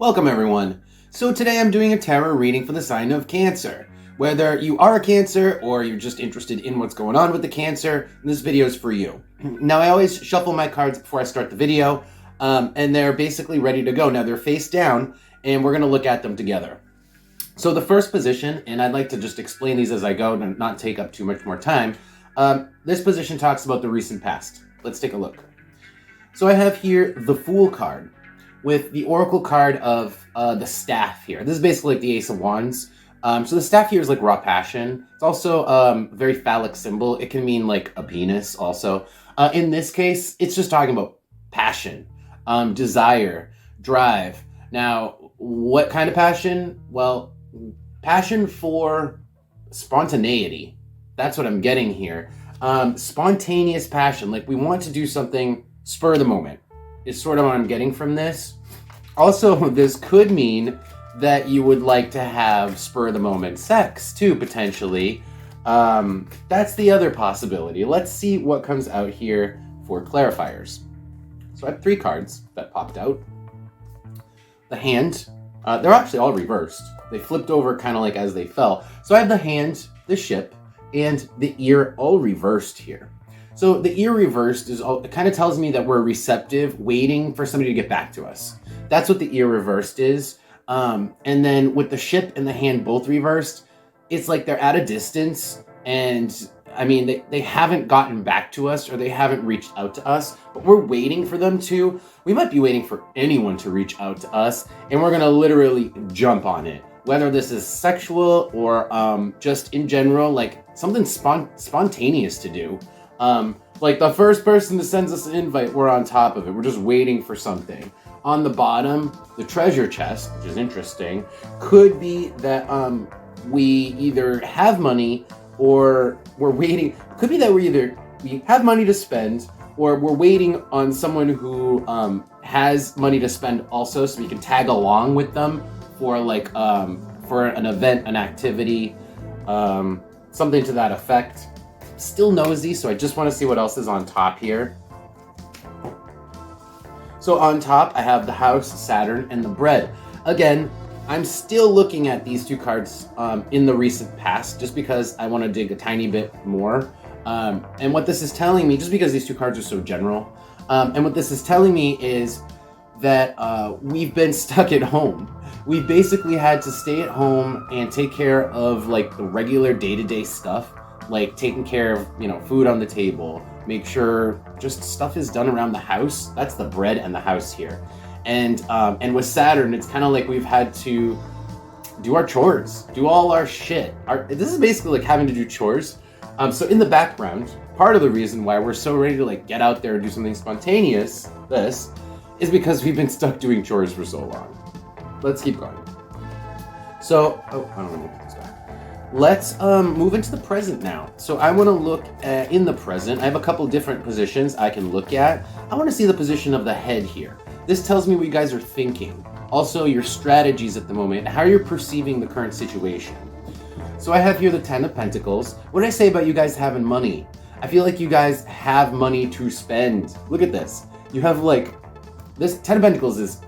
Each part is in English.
Welcome everyone. So today I'm doing a tarot reading for the sign of Cancer. Whether you are a Cancer or you're just interested in what's going on with the Cancer, this video is for you. Now I always shuffle my cards before I start the video, and they're basically ready to go. Now they're face down, and we're going to look at them together. So the first position, and I'd like to just explain these as I go and not take up too much more time, this position talks about the recent past. Let's take a look. So I have here the Fool card, with the Oracle card of the staff here. This is basically like the Ace of Wands. So the staff here is like raw passion. It's also a very phallic symbol. It can mean like a penis also. In this case, it's just talking about passion, desire, drive. Now, what kind of passion? Well, passion for spontaneity. That's what I'm getting here. Spontaneous passion. Like we want to do something spur of the moment. Is sort of what I'm getting from this. Also, this could mean that you would like to have spur of the moment sex too, potentially. That's the other possibility. Let's see what comes out here for clarifiers. So I have 3 cards that popped out. The hand, they're actually all reversed. They flipped over kind of like as they fell. So I have the hand, the ship, and the ear all reversed here. So the ear reversed it kind of tells me that we're receptive, waiting for somebody to get back to us. That's what the ear reversed is. And then with the ship and the hand both reversed, it's like they're at a distance, and I mean, they haven't gotten back to us, or they haven't reached out to us, but we're waiting for them to. We might be waiting for anyone to reach out to us, and we're gonna literally jump on it. Whether this is sexual or just in general, like something spontaneous to do. Like the first person that sends us an invite, we're on top of it. We're just waiting for something. On the bottom, the treasure chest, which is interesting, could be that we either have money or we're waiting. Could be that we have money to spend, or we're waiting on someone who has money to spend also, so we can tag along with them for like for an event, an activity, something to that effect. Still nosy, so I just want to see what else is on top here. So on top, I have the house, Saturn, and the bread. Again, I'm still looking at these 2 cards in the recent past, just because I want to dig a tiny bit more. And what this is telling me, just because these 2 cards are so general, and what this is telling me is that we've been stuck at home. We basically had to stay at home and take care of like the regular day-to-day stuff, like taking care of, food on the table, make sure just stuff is done around the house. That's the bread and the house here. And with Saturn, it's kind of like we've had to do our chores, do all our shit. This is basically like having to do chores. So in the background, part of the reason why we're so ready to like get out there and do something spontaneous, this, is because we've been stuck doing chores for so long. Let's keep going. So, I don't want to look at this back. Let's move into the present now. So I want to look in the present. I have a couple different positions I can look at. I want to see the position of the head here. This tells me what you guys are thinking. Also, your strategies at the moment, how you're perceiving the current situation. So I have here the 10 of Pentacles. What did I say about you guys having money? I feel like you guys have money to spend. Look at this. You have like, this 10 of Pentacles is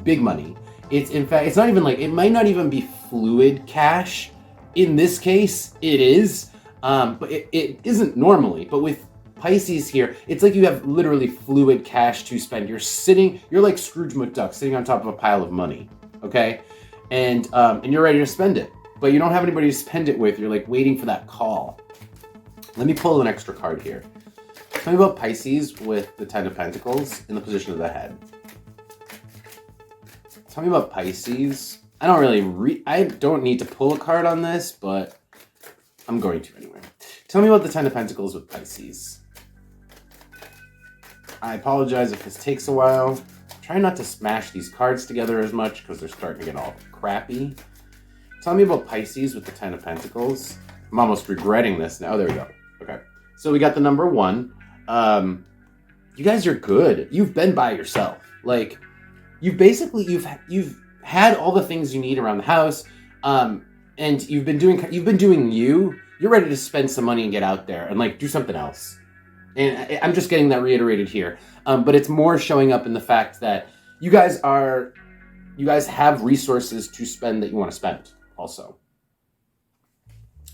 big money. It's in fact, it's not even like, it might not even be fluid cash. In this case, it is, but it isn't normally. But with Pisces here, it's like you have literally fluid cash to spend. You're like Scrooge McDuck sitting on top of a pile of money, okay? And you're ready to spend it, but you don't have anybody to spend it with. You're like waiting for that call. Let me pull an extra card here. Tell me about Pisces with the 10 of Pentacles in the position of the head. Tell me about Pisces. I don't need to pull a card on this, but I'm going to anyway. Tell me about the 10 of Pentacles with Pisces. I apologize if this takes a while. Try not to smash these cards together as much because they're starting to get all crappy. Tell me about Pisces with the 10 of Pentacles. I'm almost regretting this now. There we go. Okay. So we got the number 1. You guys are good. You've been by yourself. Like, you've had all the things you need around the house, and you've been doing you. You're ready to spend some money and get out there and like do something else. And I'm just getting that reiterated here. But it's more showing up in the fact that you guys are you guys have resources to spend that you want to spend also.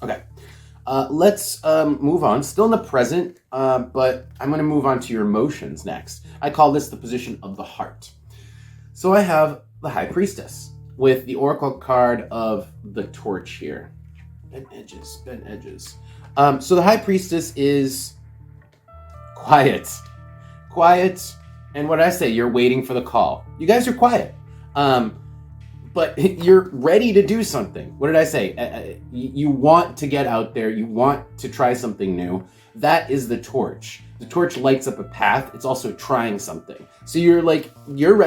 Okay. Let's move on. Still in the present, but I'm going to move on to your emotions next. I call this the position of the heart. So I have the High Priestess with the Oracle card of the Torch here. Bent edges, bent edges. So the High Priestess is quiet. Quiet, and what did I say? You're waiting for the call. You guys are quiet. But you're ready to do something. What did I say? You want to get out there. You want to try something new. That is the torch. The torch lights up a path. It's also trying something. So you're ready.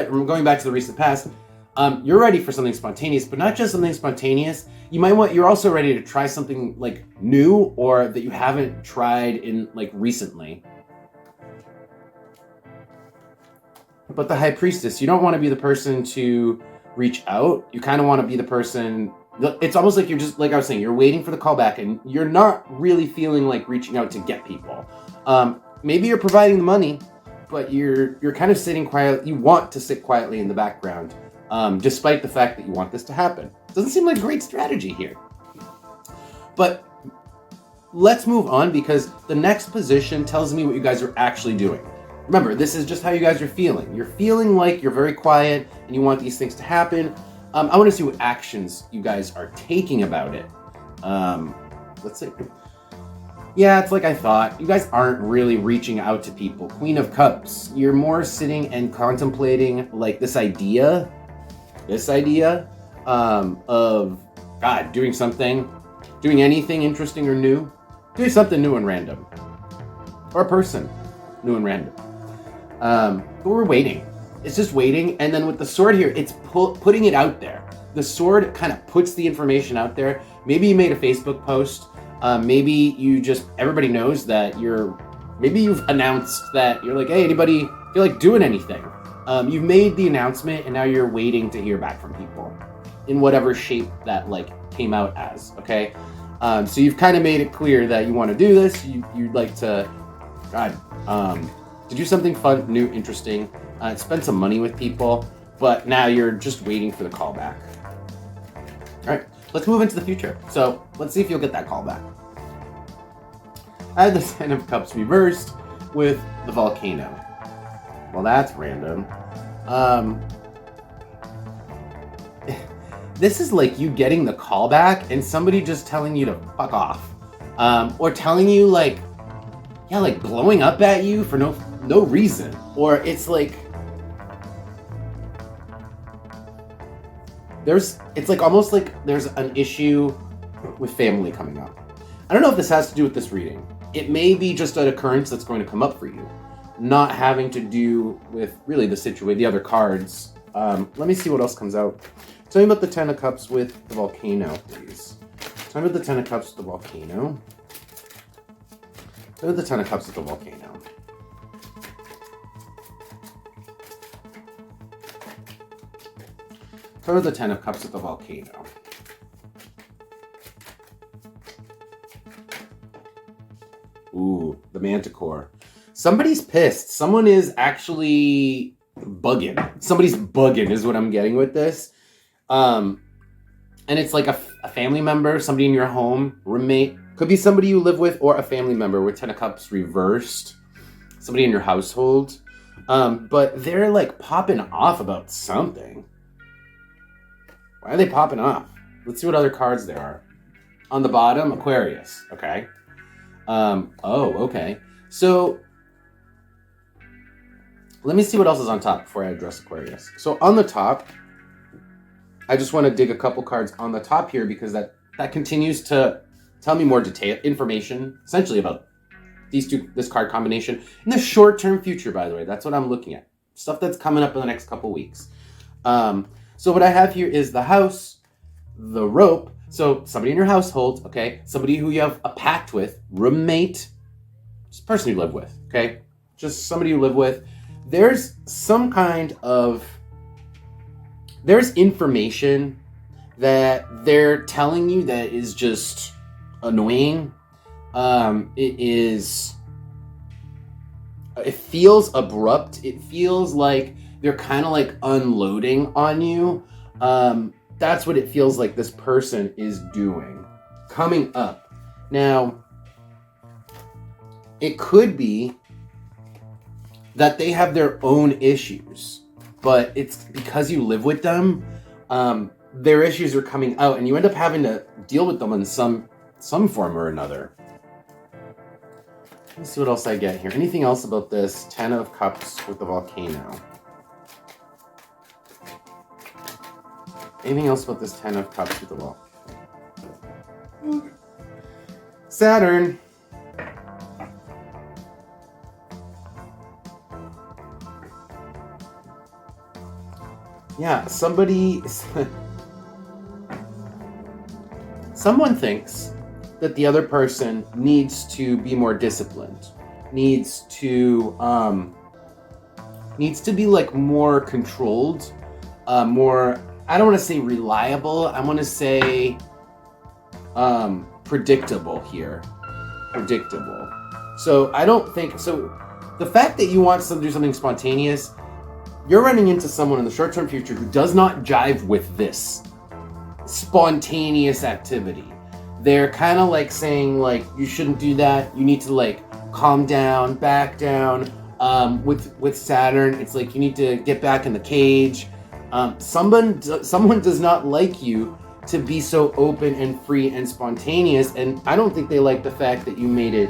Going back to the recent past, you're ready for something spontaneous, but not just something spontaneous. You're also ready to try something like new or that you haven't tried in like recently. But the High Priestess, you don't want to be the person to reach out. You kind of want to be the person. It's almost like you're just, like I was saying, you're waiting for the call back and you're not really feeling like reaching out to get people. Maybe you're providing the money, but you're kind of sitting quiet. You want to sit quietly in the background, despite the fact that you want this to happen. Doesn't seem like a great strategy here. But let's move on because the next position tells me what you guys are actually doing. Remember, this is just how you guys are feeling. You're feeling like you're very quiet and you want these things to happen. I want to see what actions you guys are taking about it. Let's see. Yeah, it's like I thought. You guys aren't really reaching out to people. Queen of Cups. You're more sitting and contemplating like this idea of, God, doing anything interesting or new. Doing something new and random. Or a person, new and random. But we're waiting. It's just waiting. And then with the sword here, it's putting it out there. The sword kind of puts the information out there. Maybe you made a Facebook post. Maybe everybody knows that maybe you've announced that you're like, hey, anybody feel like doing anything? You've made the announcement and now you're waiting to hear back from people in whatever shape that like came out as, okay? So you've kind of made it clear that you want to do this. You'd like to, to do something fun, new, interesting, spend some money with people, but now you're just waiting for the call back. All right, let's move into the future. So let's see if you'll get that call back. I had the Ten of Cups reversed with the Volcano. Well, that's random. This is like you getting the call back and somebody just telling you to fuck off. Or telling you like blowing up at you for no reason. Or it's like it's like almost like there's an issue with family coming up. I don't know if this has to do with this reading. It may be just an occurrence that's going to come up for you, not having to do with really the situation, the other cards. Let me see what else comes out. Tell me about the Ten of Cups with the Volcano, please. Tell me about the Ten of Cups with the Volcano. Tell me about the Ten of Cups with the Volcano. Tell me about the Ten of Cups with the Volcano. Ooh, the Manticore. Somebody's pissed. Someone is actually bugging. Somebody's bugging is what I'm getting with this. And it's like a family member, somebody in your home, roommate. Could be somebody you live with or a family member with Ten of Cups reversed. Somebody in your household. But they're like popping off about something. Why are they popping off? Let's see what other cards there are. On the bottom, Aquarius. Okay. Okay. So, let me see what else is on top before I address Aquarius. So, on the top, I just want to dig a couple cards on the top here because that continues to tell me more information, essentially about this card combination in the short-term future, by the way. That's what I'm looking at. Stuff that's coming up in the next couple weeks. So what I have here is the house, the rope. So somebody in your household, okay? Somebody who you have a pact with, roommate, just a person you live with, okay? Just somebody you live with. There's some kind of... There's information that they're telling you that is just annoying. It feels abrupt. It feels like They're kind of like unloading on you. That's what it feels like this person is doing. Coming up. Now, it could be that they have their own issues, but it's because you live with them, their issues are coming out, and you end up having to deal with them in some form or another. Let's see what else I get here. Anything else about this 10 of Cups with the volcano? Anything else about this 10 of Cups with the volcano? Saturn. Yeah, someone thinks that the other person needs to be more disciplined, needs to be like more controlled, more, I don't want to say reliable, I want to say predictable here. Predictable. So I don't think, so the fact that you want to do something spontaneous, you're running into someone in the short-term future who does not jive with this spontaneous activity. They're kind of like saying, like, you shouldn't do that. You need to, like, calm down, back down. With Saturn, it's like you need to get back in the cage. Someone does not like you to be so open and free and spontaneous, and I don't think they like the fact that you made it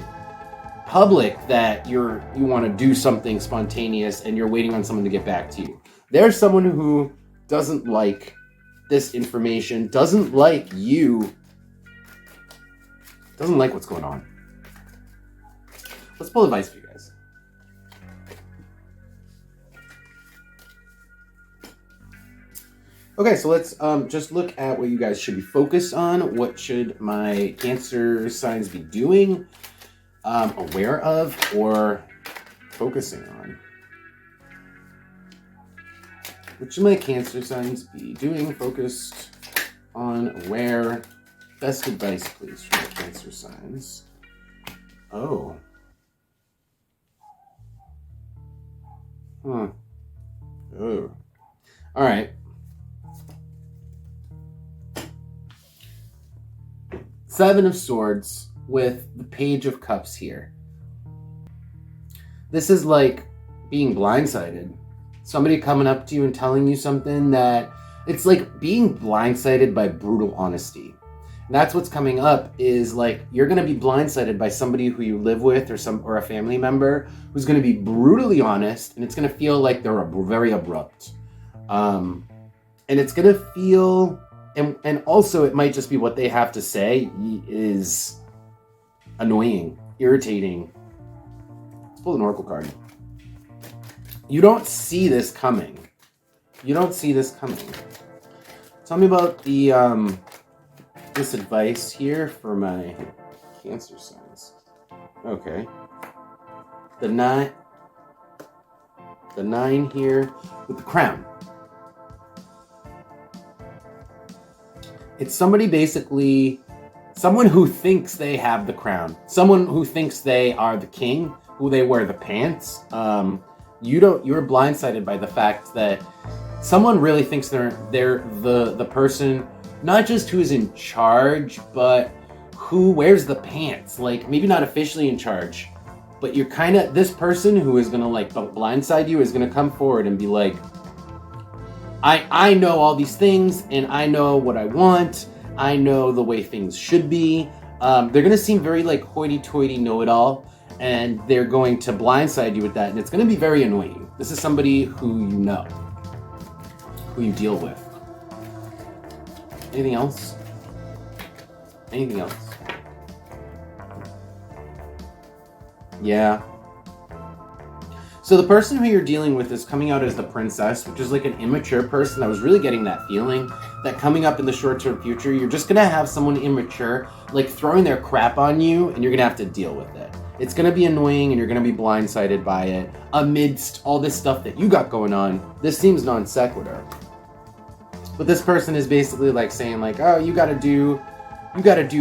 public that you want to do something spontaneous and you're waiting on someone to get back to you. There's someone who doesn't like this information, doesn't like you, doesn't like what's going on. Let's pull advice for you guys. Okay, so let's just look at what you guys should be focused on. What should my Cancer signs be doing, aware of, or focusing on? What should my Cancer signs be doing, focused on, aware? Best advice, please, for my Cancer signs. Oh. Oh. All right. Seven of Swords with the Page of Cups here. This is like being blindsided. Somebody coming up to you and telling you something that it's like being blindsided by brutal honesty. And that's what's coming up, is like you're going to be blindsided by somebody who you live with or a family member who's going to be brutally honest, and it's going to feel like they're very abrupt. And it's going to feel, and also it might just be what they have to say is annoying, irritating. Let's pull an Oracle card. You don't see this coming. You don't see this coming. Tell me about the this advice here for my Cancer signs. Okay. The nine here with the Crown. It's somebody basically, someone who thinks they have the crown, someone who thinks they are the king, who they wear the pants. You're blindsided by the fact that someone really thinks they're the person, not just who's in charge, but who wears the pants. Like, maybe not officially in charge, but you're kind of, this person who is going to like blindside you is going to come forward and be like, I know all these things, and I know what I want. I know the way things should be. They're going to seem very like hoity-toity know-it-all, and they're going to blindside you with that, and it's going to be very annoying. This is somebody who you know, who you deal with. Anything else? Anything else? Yeah. So the person who you're dealing with is coming out as the Princess, which is like an immature person. I was really getting that feeling that coming up in the short-term future, you're just going to have someone immature, like throwing their crap on you, and you're going to have to deal with it. It's going to be annoying, and you're going to be blindsided by it. Amidst all this stuff that you got going on, this seems non sequitur. But this person is basically like saying like, oh, you got to do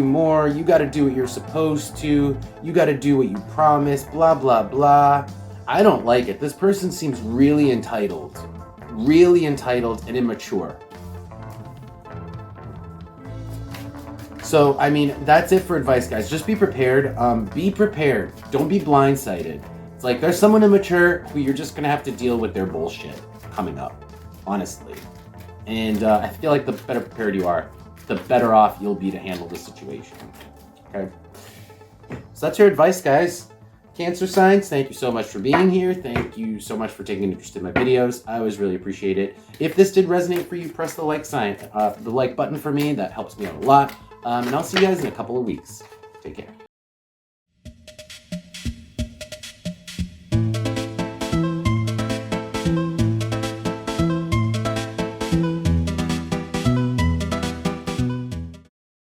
more, you got to do what you're supposed to, you got to do what you promised, blah, blah, blah. I don't like it. This person seems really entitled. really entitled and immature. So, I mean, that's it for advice, guys. Just be prepared. Be prepared. Don't be blindsided. It's like there's someone immature who you're just going to have to deal with their bullshit coming up, honestly. And I feel like the better prepared you are, the better off you'll be to handle the situation. Okay? So that's your advice, guys. Cancer signs, thank you so much for being here. Thank you so much for taking an interest in my videos. I always really appreciate it. If this did resonate for you, press the like sign, the like button for me. That helps me out a lot. And I'll see you guys in a couple of weeks. Take care.